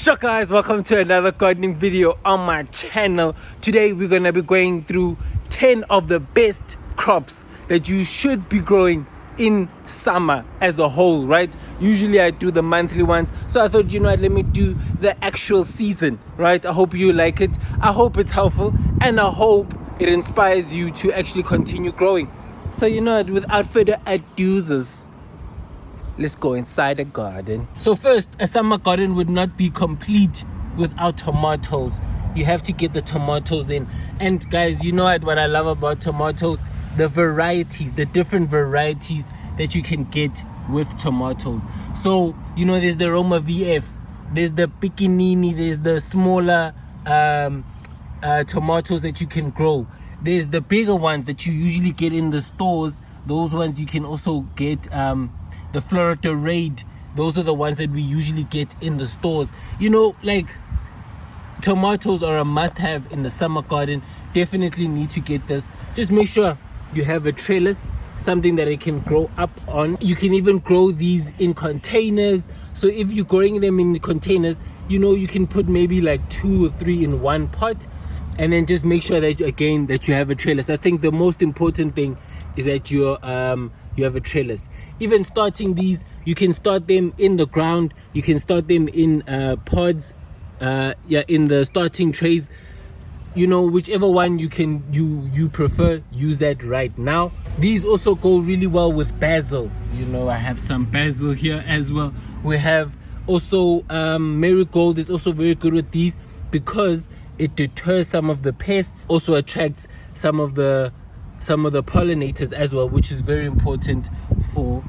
So guys, welcome to another gardening video on my channel. Today we're gonna be going through 10 of the best crops that you should be growing in summer as a whole, right? Usually I do the monthly ones, so I thought, you know what, let me do the actual season, right? I hope you like it, I hope it's helpful, and I hope it inspires you to actually continue growing. So you know what, without further ado, let's go inside a garden. So first, a summer garden would not be complete without tomatoes. You have to get the tomatoes in. And guys, you know what I love about tomatoes? The varieties, the different varieties that you can get with tomatoes. So, you know, there's the Roma VF, there's the Piccinini, there's the smaller tomatoes that you can grow. There's the bigger ones that you usually get in the stores. Those ones you can also get the Florida Raid. Those are the ones that we usually get in the stores. You know, like, tomatoes are a must-have in the summer garden. Definitely need to get this. Just make sure you have a trellis, something that it can grow up on. You can even grow these in containers. So if you're growing them in the containers, you know, you can put maybe like 2 or 3 in one pot, and then just make sure that you have a trellis. I think the most important thing is that you have a trellis. Even starting these, you can start them in the ground, you can start them in pods, in the starting trays. You know, whichever one you prefer, use that right now. These also go really well with basil. You know, I have some basil here as well. We have also marigold is also very good with these because it deters some of the pests, also attracts some of the pollinators as well, which is very important for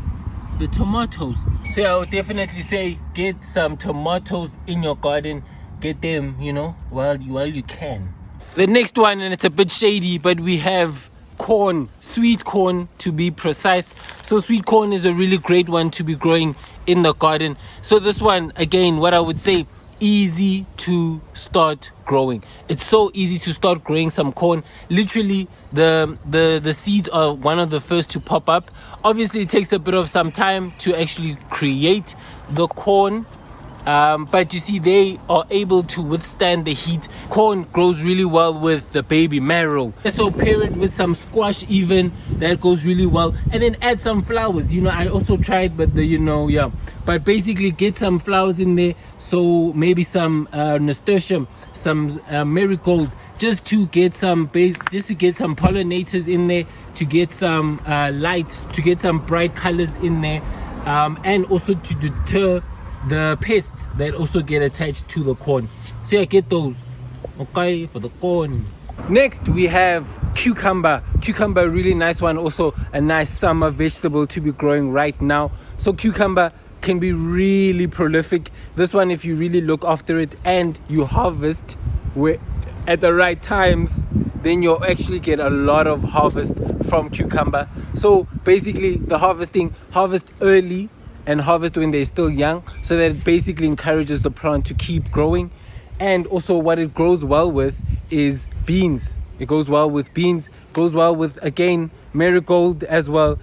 the tomatoes. So I would definitely say get some tomatoes in your garden. Get them, you know, while you can. The next one, and it's a bit shady, but we have corn, sweet corn to be precise. So sweet corn is a really great one to be growing in the garden. So this one, again, what I would say, easy to start growing. It's so easy to start growing some corn. Literally the seeds are one of the first to pop up. Obviously it takes a bit of some time to actually create the corn, but you see, they are able to withstand the heat. Corn grows really well with the baby marrow. So pair it with some squash, even that goes really well, and then add some flowers. You know, I also tried, but but basically get some flowers in there. So maybe some nasturtium, some marigold, just to get some pollinators in there, to get some light, to get some bright colors in there, and also to deter the pests that also get attached to the corn. So yeah, get those, okay, for the corn. Next we have cucumber. Cucumber, really nice one, also a nice summer vegetable to be growing right now. So cucumber can be really prolific. This one, if you really look after it and you harvest at the right times, then you'll actually get a lot of harvest from cucumber. So basically the harvest early and harvest when they're still young, so that it basically encourages the plant to keep growing. And also what it grows well with is beans. It goes well with beans, goes well with, again, marigold as well,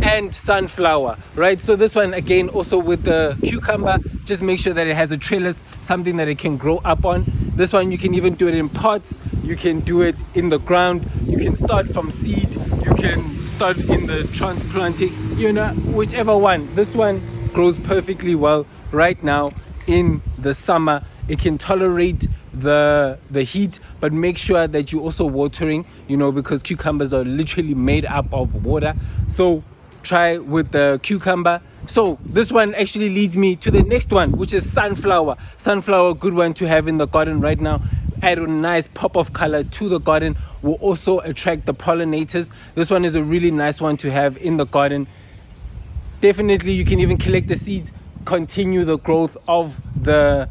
and sunflower, right? So this one, again, also with the cucumber, just make sure that it has a trellis, something that it can grow up on. This one, you can even do it in pots, you can do it in the ground, you can start from seed, you can start in the transplanting, you know, whichever one. This one grows perfectly well right now in the summer. It can tolerate the heat, but make sure that you're also watering, you know, because cucumbers are literally made up of water. So try with the cucumber. So this one actually leads me to the next one, which is sunflower. Sunflower, good one to have in the garden right now. Add a nice pop of color to the garden, will also attract the pollinators. This one is a really nice one to have in the garden. Definitely you can even collect the seeds, continue the growth of the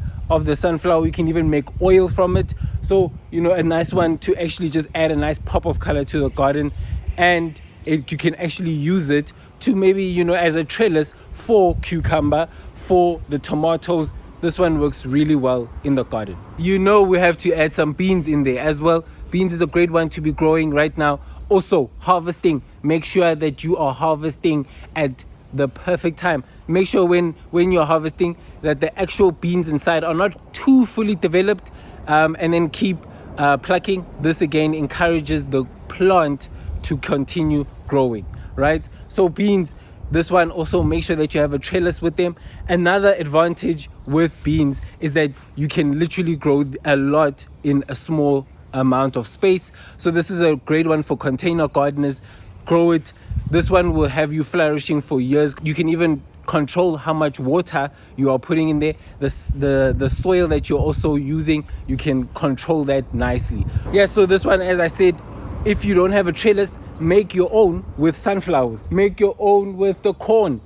sunflower. You can even make oil from it. So, you know, a nice one to actually just add a nice pop of color to the garden, and you can actually use it to maybe, you know, as a trellis for cucumber, for the tomatoes. This one works really well in the garden. You know, we have to add some beans in there as well. Beans is a great one to be growing right now. Also harvesting, make sure that you are harvesting at the perfect time. Make sure when you're harvesting that the actual beans inside are not too fully developed, and then keep plucking. This again encourages the plant to continue growing, right? So beans, this one, also make sure that you have a trellis with them. Another advantage with beans is that you can literally grow a lot in a small amount of space. So this is a great one for container gardeners. Grow it. This one will have you flourishing for years. You can even control how much water you are putting in there. The soil that you're also using, you can control that nicely. Yeah, so this one, as I said, if you don't have a trellis, make your own with sunflowers, make your own with the corn,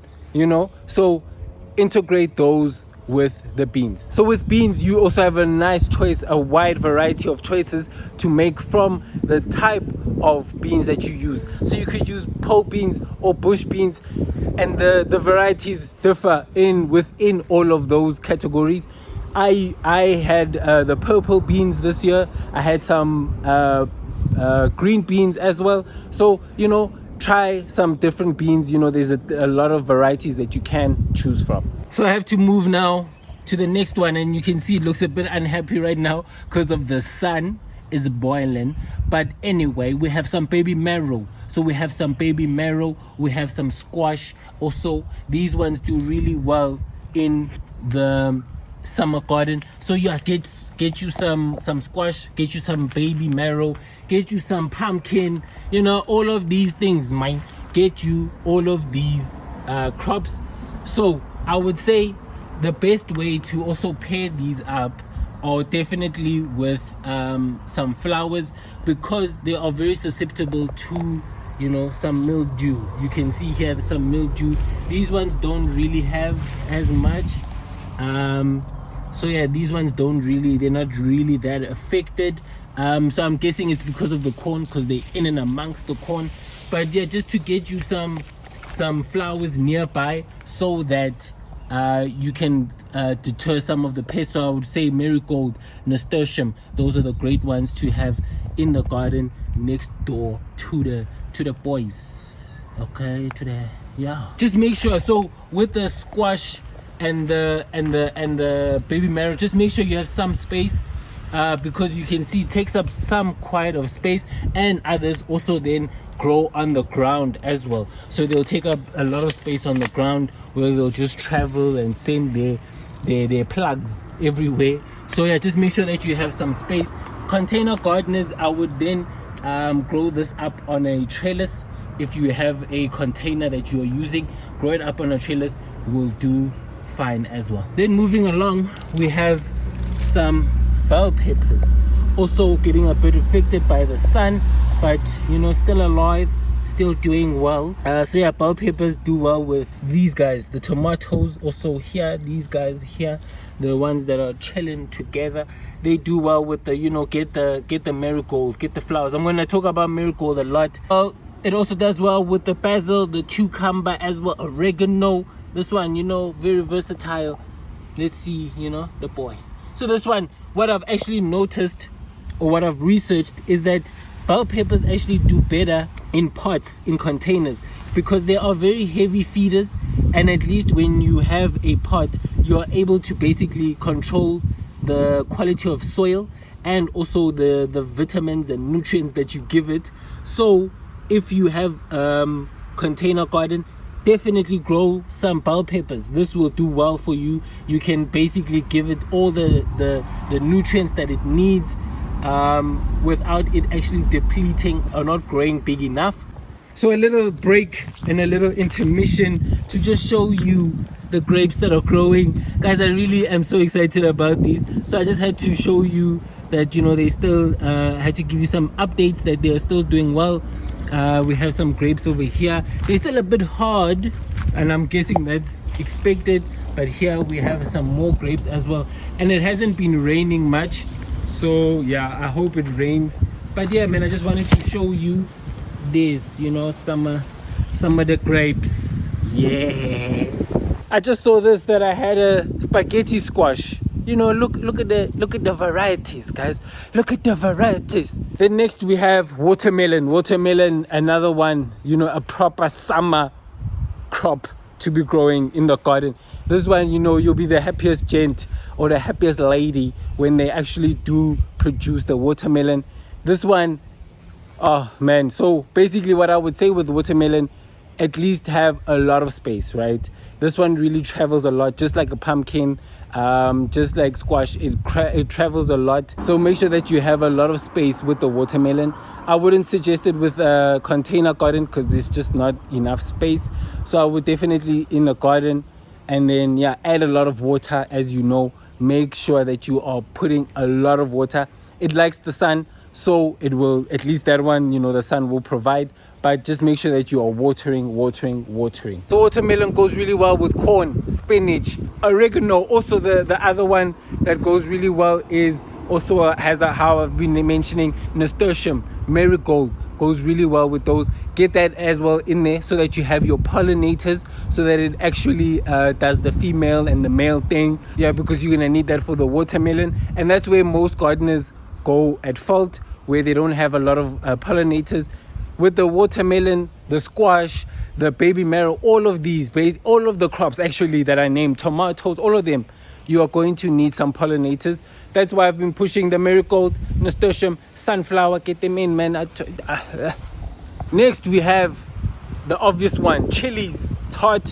so integrate those with the beans. So with beans, you also have a nice choice, a wide variety of choices to make from the type of beans that you use. So you could use pole beans or bush beans, and the varieties differ within all of those categories. I had the purple beans this year. I had some green beans as well. So try some different beans. There's a lot of varieties that you can choose from. So I have to move now to the next one, and you can see it looks a bit unhappy right now because of the sun is boiling. But anyway, we have some baby marrow. So we have some baby marrow, we have some squash also. These ones do really well in the summer garden. So yeah, get you some squash, get you some baby marrow, get you some pumpkin, all of these things, man. Get you all of these crops. So I would say the best way to also pair these up are definitely with some flowers, because they are very susceptible to some mildew. You can see here some mildew. These ones don't really have as much. So yeah, these ones they're not really that affected. So I'm guessing it's because of the corn, because they're in and amongst the corn. But yeah, just to get you some flowers nearby so that you can deter some of the pests. So I would say marigold, nasturtium, those are the great ones to have in the garden next door to the boys. Okay, just make sure. So with the squash and the baby marrow, just make sure you have some space, because you can see it takes up some quite of space, and others also then grow on the ground as well. So they'll take up a lot of space on the ground, where they'll just travel and send their plugs everywhere. So yeah, just make sure that you have some space. Container gardeners, I would then grow this up on a trellis. If you have a container that you're using, grow it up on a trellis, will do fine as well. Then moving along, we have some bell peppers, also getting a bit affected by the sun, but still alive, still doing well. So yeah, bell peppers do well with these guys. The tomatoes also here, these guys here, the ones that are chilling together, they do well with the get the marigold, get the flowers. I'm going to talk about marigold a lot. It also does well with the basil, the cucumber as well, oregano. This one, very versatile. Let's see, the boy. So this one, what I've actually noticed, or what I've researched, is that bell peppers actually do better in pots, in containers, because they are very heavy feeders, and at least when you have a pot, you are able to basically control the quality of soil and also the vitamins and nutrients that you give it. So if you have container garden, definitely grow some bell peppers. This will do well for you. You can basically give it all the nutrients that it needs, without it actually depleting or not growing big enough. So a little break and a little intermission to just show you the grapes that are growing. Guys, I really am so excited about these. So I just had to show you that they still had to give you some updates that they are still doing well. We have some grapes over here. They're still a bit hard, and I'm guessing that's expected, but here we have some more grapes as well. And it hasn't been raining much, so yeah, I hope it rains. But yeah, man, I just wanted to show you this, some of the grapes. Yeah, I just saw this, that I had a spaghetti squash. Look at the varieties, guys. Look at the varieties. Then next we have watermelon, another one, a proper summer crop to be growing in the garden. This one, you know, you'll be the happiest gent or the happiest lady when they actually do produce the watermelon. This one, oh man. So basically what I would say with watermelon, at least have a lot of space, right? This one really travels a lot, just like a pumpkin, just like squash. It travels a lot. So make sure that you have a lot of space with the watermelon. I wouldn't suggest it with a container garden because there's just not enough space. So I would definitely in a garden, and then add a lot of water. As you know, make sure that you are putting a lot of water. It likes the sun, so it will, at least that one, you know, the sun will provide. But just make sure that you are watering. The watermelon goes really well with corn, spinach, oregano. Also the other one that goes really well is also how I've been mentioning, nasturtium, marigold goes really well with those. Get that as well in there so that you have your pollinators, so that it actually does the female and the male thing. Because you're gonna need that for the watermelon, and that's where most gardeners go at fault, where they don't have a lot of pollinators. With the watermelon, the squash, the baby marrow, all of the crops actually that I named, tomatoes, all of them, you are going to need some pollinators. That's why I've been pushing the marigold, nasturtium, sunflower. Get them in, man. Next we have the obvious one, chilies. It's hot,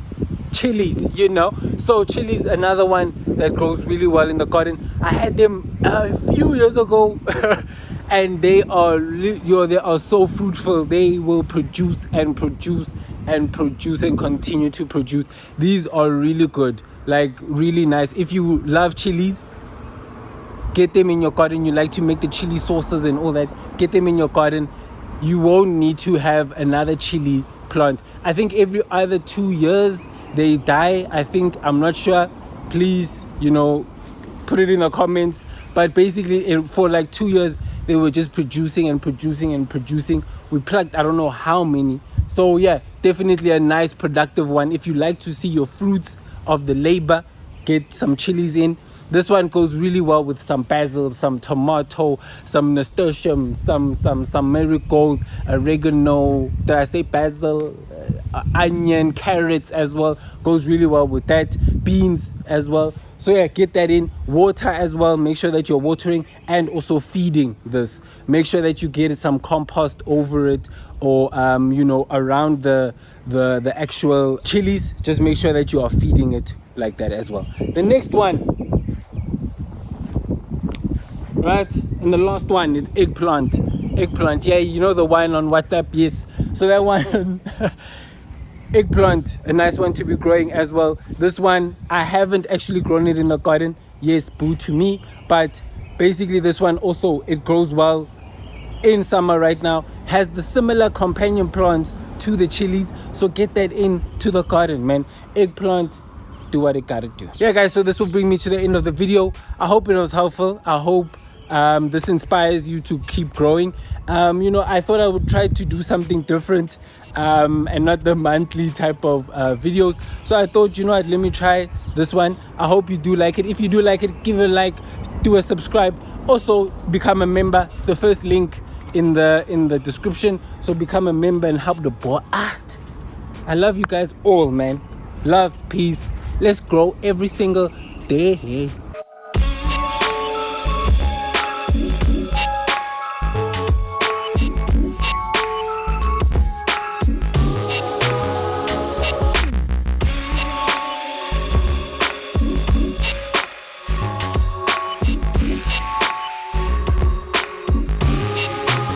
chilies, you know. So chilies, another one that grows really well in the garden. I had them a few years ago and they are so fruitful. They will produce and continue to produce. These are really good, like really nice. If you love chilies, get them in your garden. You like to make the chili sauces and all that, get them in your garden. You won't need to have another chili plant. I think every other 2 years they die. I'm not sure. Please, you know, put it in the comments. But basically for like 2 years they were just producing. We plucked I don't know how many. So definitely a nice productive one. If you like to see your fruits of the labor, get some chilies in. This one goes really well with some basil, some tomato, some nasturtium, some marigold, oregano. Did I say basil? Onion, carrots as well. Goes really well with that. Beans as well. So get that in. Water as well. Make sure that you're watering and also feeding this. Make sure that you get some compost over it, or around the actual chilies. Just make sure that you are feeding it like that as well. The next one, right, and the last one is eggplant. You know, the one on WhatsApp. Yes, so that one eggplant, a nice one to be growing as well. This one I haven't actually grown it in the garden. Yes, boo to me. But basically this one also, it grows well in summer right now. Has the similar companion plants to the chilies, so get that into the garden, man. Eggplant, do what it gotta do. Guys, so this will bring me to the end of the video. I hope it was helpful. I hope this inspires you to keep growing. I thought I would try to do something different, and not the monthly type of videos. So I thought, you know what, let me try this one. I hope you do like it. If you do like it, give it a like, do a subscribe. Also become a member. It's the first link in the description. So become a member and help the boy out. I love you guys all, man. Love, peace. Let's grow every single day.